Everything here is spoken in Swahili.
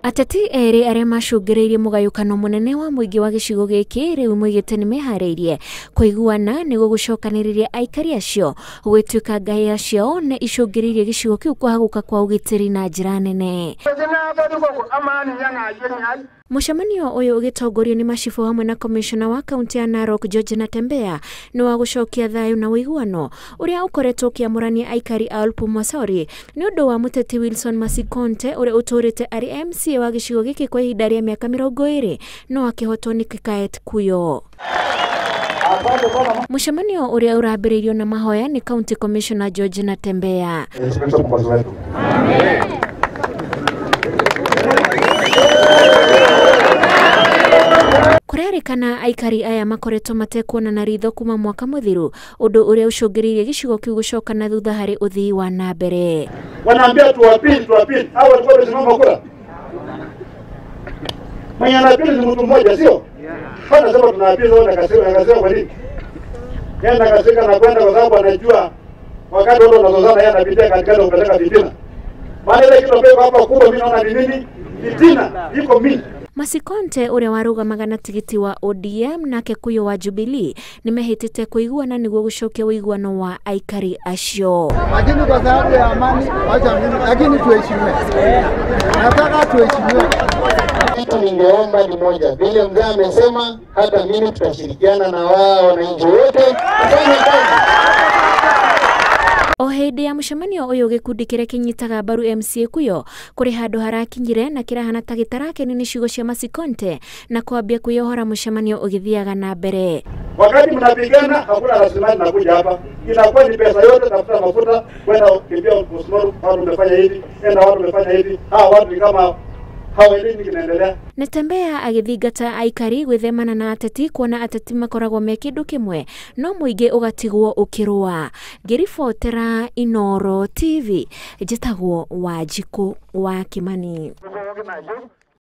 Ateti eri aria macungiriirie mugayukano munene wa muingi wa gicigo giki riu mwigite ni mehariirie kuiguana niguo gucokaniriria aikari acio gwituika ngai acio ne icungiriirie gicigo kiu kwahaguka kwa ugitiri na njira nene. Mucemanio uyu ugitongorio ni macifu hamwe na commissioner wa county ya Narok Natembea ni wa gucokia thayu na wiguano uria ukoretwo ukiamurania aikari a Olpusimoru ni undu wa muteti Wilson Masikonte uria uturite ari MCA wa gicigo giki kwa ihinda ria miaka 20 no akihotwo ni kikaet kuyo. Mucemanio uria urambiriirio na mahoya ni county commissioner Natembea. Kurerikana aikari aya makoretwo matekuona na ritho kuma mwaka muthiru undu uria ucungiriirie gicigo kiu gucoka na thutha hari uthii wa na mbere. Wanaambia tuwapili hao walikuwa wamesimama kula. Mwenye anapili ni mtu mmoja sio? Hata sema tunapili wote akasema kwa nini? Yeye akasema na kwenda kwa sababu anajua wakati wote wanazozana yeye anapitia katika kupeleka fitina. Maana ile kitu pepo hapa kubwa mimi naona ni nini? Fitina iko mingi. Masikonte uria warugamaga na tigiti wa ODM na Kikuyu wa Jubilee nimehitite kuiguana niguo gucokia wiguano wa aikari acio. Lakini kwa sababu ya amani acha mimi lakini tuheshimiwe. Nataka tuheshimiwe. Kitu ningeomba ni moja. Vile mzee amesema hata mimi tutashirikiana na wao wananchi wote kufanya kazi. O hindi ya mucemanio uyu gikundi kiria kinyitaga mbaru MCA kuyo kuri handu harakinyire na kirahana ta gitarake ni ciugo cia Masikonte na kwambia kuyohora mucemanio ugithiaga na mbere. Wakati mnapigana hakuna rasilimali nakuja hapa. Inakuwa ni pesa yote tafuta mafuta kwenda kimbia Olpusimoru, watu wamefanya hivi, enda watu wamefanya hivi. Hawa watu kama hawelini kinaendelea. Natembea agithingata aikari gwithemana na ateti kuona ateti makoragwo me kindu kimwe no muingi ugatigwo ukirua. Ngiribotera Inooro TV njitagwo Wanjiku wa Kimani.